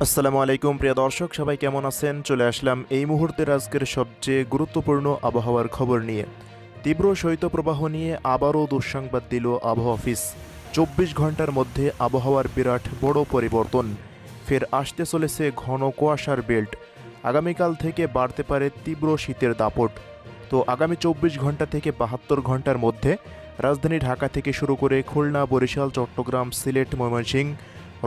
আসসালামু আলাইকুম প্রিয় দর্শক, সবাই কেমন আছেন? চলে আসলাম এই মুহূর্তের আজকের সবচেয়ে গুরুত্বপূর্ণ আবহাওয়ার খবর নিয়ে। তীব্র শৈত্যপ্রবাহ নিয়ে আবারও দুঃসংবাদ দিল আবহাওয়া অফিস। 24 ঘন্টার মধ্যে আবহাওয়ার বিরাট বড় পরিবর্তন। ফের আসতে চলেছে ঘন কুয়াশার বেল্ট। আগামীকাল থেকে বাড়তে পারে তীব্র শীতের দাপট। তো আগামী 24 ঘন্টা থেকে 72 ঘন্টার মধ্যে রাজধানী ঢাকা থেকে শুরু করে খুলনা, বরিশাল, চট্টগ্রাম, সিলেট, ময়মনসিংহ,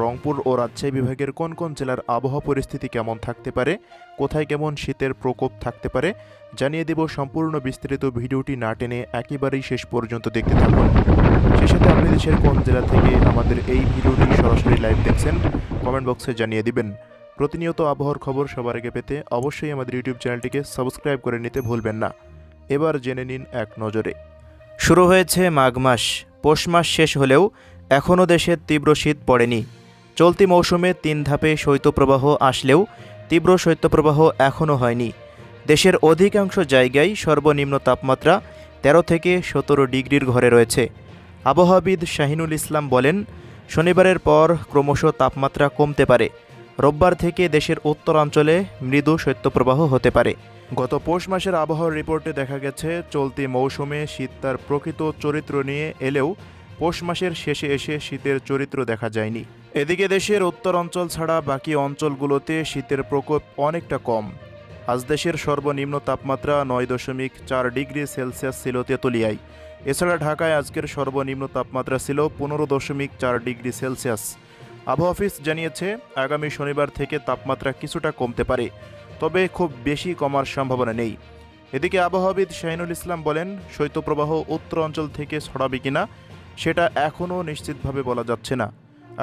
রংপুর ও রাজশাহী বিভাগের কোন কোন জেলার আবহাওয়া পরিস্থিতি কেমন থাকতে পারে, কোথায় কেমন শীতের প্রকোপ থাকতে পারে জানিয়ে দেব। সম্পূর্ণ বিস্তারিত ভিডিওটি না টেনে একেবারেই শেষ পর্যন্ত দেখতে থাকুন। সেই সাথে আপনি দেশের কোন জেলা থেকে আমাদের এই ভিডিওটি সরাসরি লাইভ দেখছেন কমেন্ট বক্সে জানিয়ে দিবেন। প্রতিনিয়ত আবহাওয়ার খবর সবার আগে পেতে অবশ্যই আমাদের ইউটিউব চ্যানেলটিকে সাবস্ক্রাইব করে নিতে ভুলবেন না। এবার জেনে নিন এক নজরে। শুরু হয়েছে মাঘ মাস। পৌষ মাস শেষ হলেও এখনও দেশে তীব্র শীত পড়েনি। চলতি মৌসুমে 3 ধাপে শৈত্যপ্রবাহ আসলেও তীব্র শৈত্যপ্রবাহ এখনও হয়নি। দেশের অধিকাংশ জায়গায় সর্বনিম্ন তাপমাত্রা 13 থেকে 17 ডিগ্রির ঘরে রয়েছে। আবহাওয়াবিদ শাহিনুল ইসলাম বলেন, শনিবারের পর ক্রমশ তাপমাত্রা কমতে পারে। রোববার থেকে দেশের উত্তরাঞ্চলে মৃদু শৈত্যপ্রবাহ হতে পারে। গত পৌষ মাসের আবহাওয়ার রিপোর্টে দেখা গেছে চলতি মৌসুমে শীত তার প্রকৃত চরিত্র নিয়ে এলেও পৌষ মাসের শেষে এসে শীতের চরিত্র দেখা যায়নি। এদিকে দেশের উত্তর অঞ্চল ছাড়া বাকি অঞ্চলগুলোতে শীতের প্রকোপ অনেকটা কম। আজ দেশের সর্বনিম্ন তাপমাত্রা 9.4 ডিগ্রি সেলসিয়াস ছিল তেঁতুলিয়ায়। এছাড়া ঢাকায় আজকের সর্বনিম্ন তাপমাত্রা ছিল 15.4 ডিগ্রি সেলসিয়াস। আবহাওয়া অফিস জানিয়েছে, আগামী শনিবার থেকে তাপমাত্রা কিছুটা কমতে পারে, তবে খুব বেশি কমার সম্ভাবনা নেই। এদিকে আবহাওয়াবিদ শাহিনুল ইসলাম বলেন, শৈত্যপ্রবাহ উত্তর অঞ্চল থেকে ছড়াবে কিনা সেটা এখনও নিশ্চিতভাবে বলা যাচ্ছে না।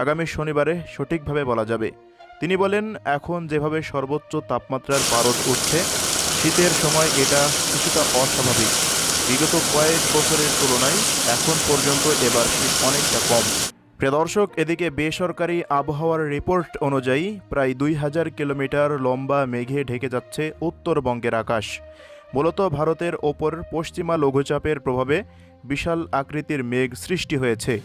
আগামী শনিবারে সঠিকভাবে বলা যাবে। তিনি বলেন, এখন যেভাবে সর্বোচ্চ তাপমাত্রার পারদ উঠছে, শীতের সময় এটা কিছুটা অস্বাভাবিক। বিগত কয়েক বছরের তুলনায় এখন পর্যন্ত এবার শীত অনেকটা কম। প্রিয় দর্শক, এদিকে বেসরকারি আবহাওয়ার রিপোর্ট অনুযায়ী প্রায় 2000 কিলোমিটার লম্বা মেঘে ঢেকে যাচ্ছে উত্তরবঙ্গের আকাশ। মূলত ভারতের ওপর পশ্চিমা লঘুচাপের প্রভাবে বিশাল আকৃতির মেঘ সৃষ্টি হয়েছে।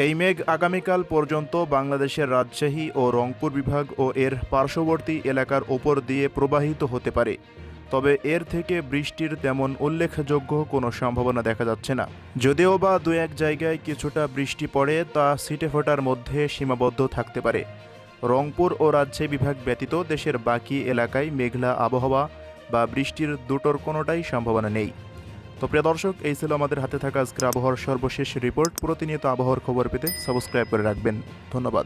এই মেঘ আগামীকাল পর্যন্ত বাংলাদেশের রাজশাহী ও রংপুর বিভাগ ও এর পার্শ্ববর্তী এলাকার ওপর দিয়ে প্রবাহিত হতে পারে। তবে এর থেকে বৃষ্টির তেমন উল্লেখযোগ্য কোনো সম্ভাবনা দেখা যাচ্ছে না। যদিও বা 2-1 জায়গায় কিছুটা বৃষ্টি পড়ে, তা ছিটেফোঁটার মধ্যে সীমাবদ্ধ থাকতে পারে। রংপুর ও রাজশাহী বিভাগ ব্যতীত দেশের বাকি এলাকায় মেঘলা আবহাওয়া বা বৃষ্টির দুটোর কোনোটাই সম্ভাবনা নেই। তো প্রিয় দর্শক, এই ছিল আমাদের হাতে থাকা আজকের আবহাওয়ার সর্বশেষ রিপোর্ট। প্রতিনিয়ত আবহাওয়ার খবর পেতে সাবস্ক্রাইব করে রাখবেন। ধন্যবাদ।